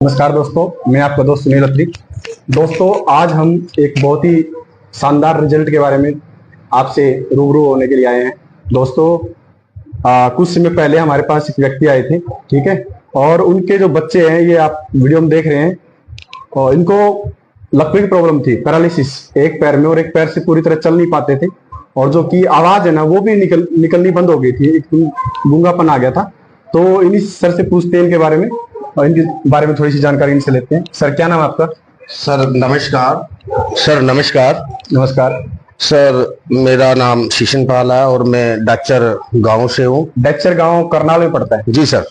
नमस्कार दोस्तों, मैं आपका दोस्त सुनील अत्री। दोस्तों, आज हम एक बहुत ही शानदार रिजल्ट के बारे में आपसे रूबरू होने के लिए आए हैं। दोस्तों, कुछ समय पहले हमारे पास एक व्यक्ति आए थे, ठीक है, और उनके जो बच्चे हैं, ये आप वीडियो में देख रहे हैं, और इनको लकवे की प्रॉब्लम थी, पैरालिसिस एक पैर में, और एक पैर से पूरी तरह चल नहीं पाते थे, और जो कि आवाज है ना वो भी निकलनी बंद हो गई थी, गूंगापन आ गया था। तो इन्हीं सर से पूछते हैं इनके बारे में, और इनके बारे में थोड़ी सी जानकारी इनसे लेते हैं। सर, क्या नाम है आपका? सर नमस्कार। सर नमस्कार। नमस्कार सर, मेरा नाम शीशन पाल है और मैं डाचर गांव से हूँ। डाचर गांव करनाल में पड़ता है? जी सर।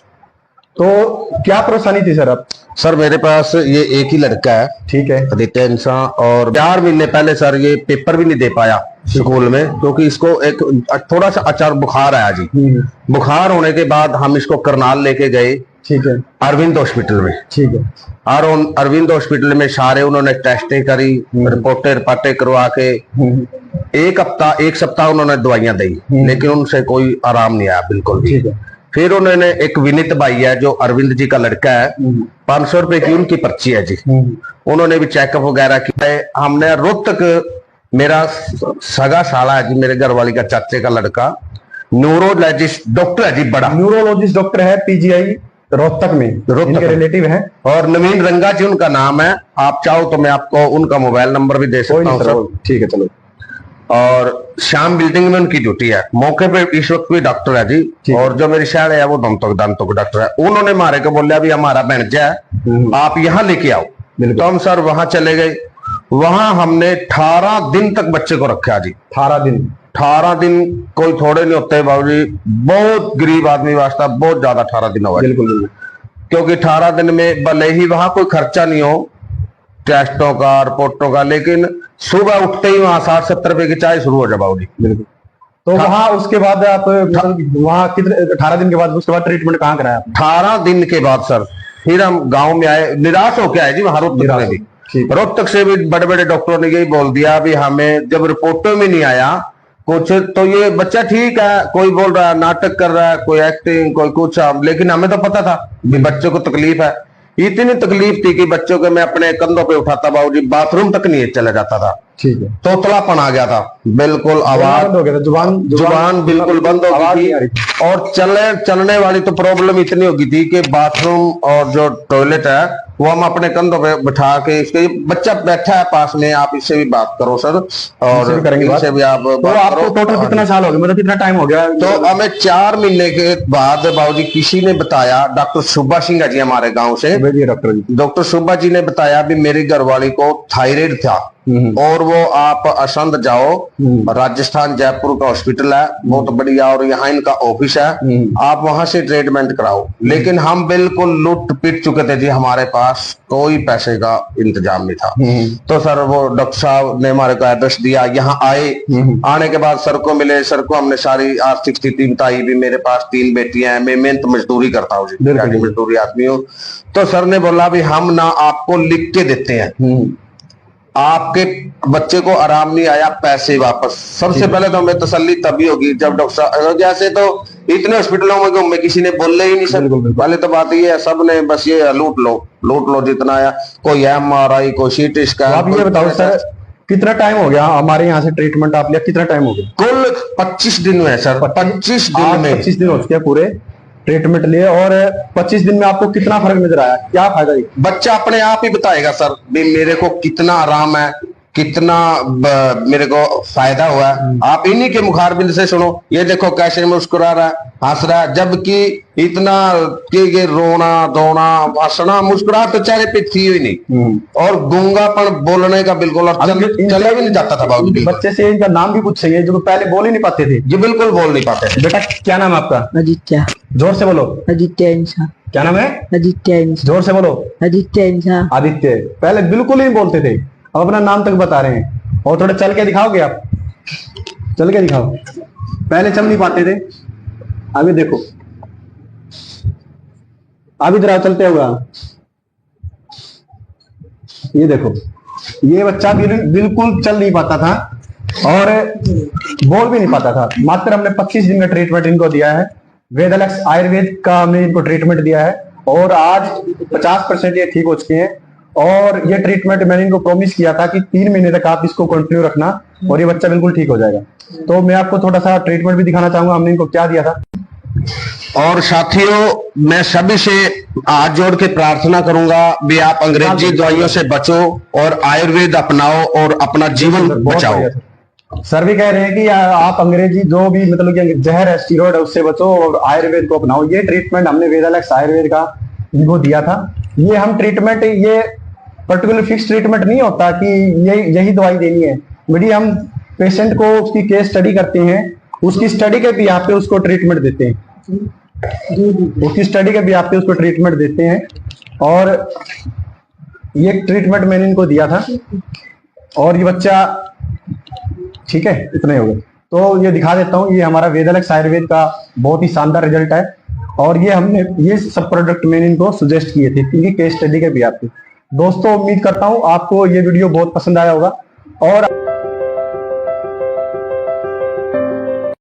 तो क्या परेशानी थी सर अब? सर, मेरे पास ये एक ही लड़का है, ठीक है, आदित्य इंसान, और 4 महीने पहले सर ये पेपर भी नहीं दे पाया स्कूल में, क्योंकि इसको एक थोड़ा सा अचानक बुखार आया जी। बुखार होने के बाद हम इसको करनाल लेके गए, ठीक है, अरविंद हॉस्पिटल में, ठीक है, और अरविंद हॉस्पिटल में सारे उन्होंने टेस्टें करी, रिपोर्टें करवा के एक सप्ताह उन्होंने दवाइयां दी, लेकिन उनसे कोई आराम नहीं आया बिल्कुल भी। फिर उन्होंने एक विनीत भाई है जो अरविंद जी का लड़का है, 500 रुपए की उनकी पर्ची है जी। उन्होंने भी चेकअप वगैरह किया है। हमने रोहतक, मेरा सगा साला है जी, मेरे घर वाली का चाचे का लड़का, न्यूरोलॉजिस्ट डॉक्टर है जी, बड़ा न्यूरोलॉजिस्ट डॉक्टर है, पीजीआई रोहतक में, इनके रिलेटिव हैं, और नवीन रंगा जी उनका नाम है। आप चाहो तो मैं आपको उनका मोबाइल नंबर भी दे सकता हूँ सर। ठीक है, चलो। और श्याम बिल्डिंग में उनकी ड्यूटी है, मौके पे इस वक्त भी डॉक्टर है जी। और जो मेरी शहर है वो दांतों का डॉक्टर है। उन्होंने हमारे को बोला भी हमारा भैंजा है, आप यहाँ लेके आओ। तो हम सर वहां चले गए। वहां हमने 18 दिन तक बच्चे को रखा जी। 18 दिन कोई थोड़े नहीं होते बाबूजी, बहुत गरीब आदमी वास्ता बहुत ज्यादा 18 दिन हुआ। बिल्कुल, क्योंकि 18 दिन में भले ही वहां कोई खर्चा नहीं हो टेस्टों का, रिपोर्टों का, लेकिन सुबह उठते ही वहां 60-70 रुपए की चाय शुरू हो जाए बाबूजी। बिल्कुल। तो वहां उसके बाद आप वहां कितने 18 दिन के बाद उसके बाद ट्रीटमेंट कहाँ कराया? 18 दिन के बाद सर फिर हम गांव में आए, निराश होके आए जी। वहां रोहतक से भी बड़े बड़े डॉक्टरों ने यही बोल दिया भी हमें, जब रिपोर्टों में नहीं आया कुछ, तो ये बच्चा ठीक है, कोई बोल रहा है नाटक कर रहा है, कोई एक्टिंग, कोई कुछ, लेकिन हमें तो पता था भी बच्चों को तकलीफ है। इतनी तकलीफ थी कि बच्चों को मैं अपने कंधों पे उठाता बाबूजी, बाथरूम तक नहीं चला जाता था। ठीक है, तोतलापन आ गया था, बिल्कुल आवाज बंद हो गया था, जुबान बिल्कुल बंद हो गई थी। और चलने वाली तो प्रॉब्लम इतनी हो गई थी कि बाथरूम और जो टॉयलेट है वो हम अपने कंधों पे बिठा के, इसके बच्चा बैठा है पास में, आप इससे भी बात करो सर, और इससे भी आप तो आपको टोटल कितना साल हो गया, मतलब कितना टाइम हो गया? तो हमें 4 महीने के बाद बाबूजी किसी ने बताया, डॉक्टर सुब्बा सिंह जी हमारे गांव से, डॉक्टर सुब्बा जी ने बताया भी मेरी घरवाली को थायराइड था, और वो आप असंध जाओ, राजस्थान जयपुर का हॉस्पिटल है, बहुत बढ़िया, और यहाँ इनका ऑफिस है, आप वहां से ट्रीटमेंट कराओ। लेकिन हम बिल्कुल लुट पिट चुके थे जी, हमारे पास कोई पैसे का इंतजाम नहीं था। तो सर वो डॉक्टर साहब ने हमारे को एड्रेस दिया, यहाँ आए। आने के बाद सर को मिले, सर को हमने सारी आर्थिक स्थिति बताई भी मेरे पास 3 बेटियां हैं, मैं मेहनत मजदूरी करता हूँ जी, मजदूरी आदमी हूँ। तो सर ने बोला भी हम ना आपको लिख के देते हैं, आपके बच्चे को आराम नहीं आया, पैसे वापस। सबसे पहले तो हमें तसल्ली तभी होगी जब डॉक्टर साहब, जैसे तो इतने हॉस्पिटलों में घूमे किसी ने बोले ही नहीं सर। पहले तो बात ये है, सब ने बस ये लूट लो जितना आया, कोई MRI, कोई CT स्कैन। आप ये बताओ सर, कितना टाइम हो गया हमारे यहाँ से ट्रीटमेंट आप लिया, कितना टाइम हो गया? कुल 25 दिन में सर, 25 दिन में 25 दिन हो चुके हैं पूरे ट्रीटमेंट लिए, और 25 दिन में आपको कितना फर्क नजर आया, क्या फायदा? बच्चा अपने आप ही बताएगा सर भी मेरे को कितना आराम है, कितना मेरे को फायदा हुआ है। आप इन्हीं के मुखारबिंद से सुनो, ये देखो कैसे मुस्कुरा रहा है, हंस रहा है, जबकि इतना ये रोना धोना हंसना मुस्कुराहट तो चेहरे पे थी ही नहीं, और गूंगापन बोलने का बिल्कुल, और चले भी नहीं जाता था बाबू। बच्चे से इनका नाम भी पूछ चाहिए जो पहले बोल ही नहीं पाते थे जी, बिल्कुल बोल नहीं पाते थे। बेटा क्या नाम है आपका? आदित्य। जोर से बोलो। आदित्य इंसान। क्या नाम है? आदित्य इंसान। जोर से बोलो। आदित्य इंसान। आदित्य। पहले बिल्कुल ही बोलते थे, अब अपना नाम तक बता रहे हैं। और थोड़ा चल के दिखाओगे आप? चल के दिखाओ। पहले चल नहीं पाते थे, अभी देखो, अभी जरा चलते हुआ, ये देखो, ये बच्चा बिल्कुल चल नहीं पाता था और बोल भी नहीं पाता था। मात्र हमने 25 दिन का ट्रीटमेंट इनको दिया है। वेदालक्स आयुर्वेद का हमने इनको ट्रीटमेंट दिया है, और आज 50% ये ठीक हो चुके हैं। और ये ट्रीटमेंट मैंने इनको प्रॉमिस किया था कि 3 महीने तक आप इसको कंटिन्यू रखना और ये बच्चा बिल्कुल ठीक हो जाएगा। तो मैं आपको थोड़ा सा ट्रीटमेंट भी दिखाना चाहूंगा हमने इनको क्या दिया था। और साथियों, मैं सभी से हाथ जोड़ के प्रार्थना करूंगा भी आप अंग्रेजी दवाइयों से बचो और आयुर्वेद अपनाओ और अपना जीवन बचाओ। सर भी कह रहे हैं कि आप अंग्रेजी जो भी मतलब कि जहर है, स्टीरॉइड है, उससे बचो और आयुर्वेद को अपनाओ। ये ट्रीटमेंट हमने वेदालेक्स आयुर्वेद का इनको दिया था। ये हम ट्रीटमेंट, ये पर्टिकुलर फिक्स ट्रीटमेंट नहीं होता कि यही दवाई देनी है। बड़ी हम पेशेंट को उसकी केस स्टडी करते हैं, उसकी स्टडी के भी यहाँ पे उसको ट्रीटमेंट देते हैं, उसकी स्टडी के भी यहाँ पे उसको ट्रीटमेंट देते हैं। और ये ट्रीटमेंट मैंने इनको दिया था और ये बच्चा ठीक है, इतने हो गए। तो ये दिखा देता हूँ, ये हमारा वेदालेक्स आयुर्वेद का बहुत ही शानदार रिजल्ट है। और ये हमने ये सब प्रोडक्ट मैंने इनको सजेस्ट किए थे इनकी केस स्टडी के भी आपके। दोस्तों उम्मीद करता हूँ आपको ये वीडियो बहुत पसंद आया होगा और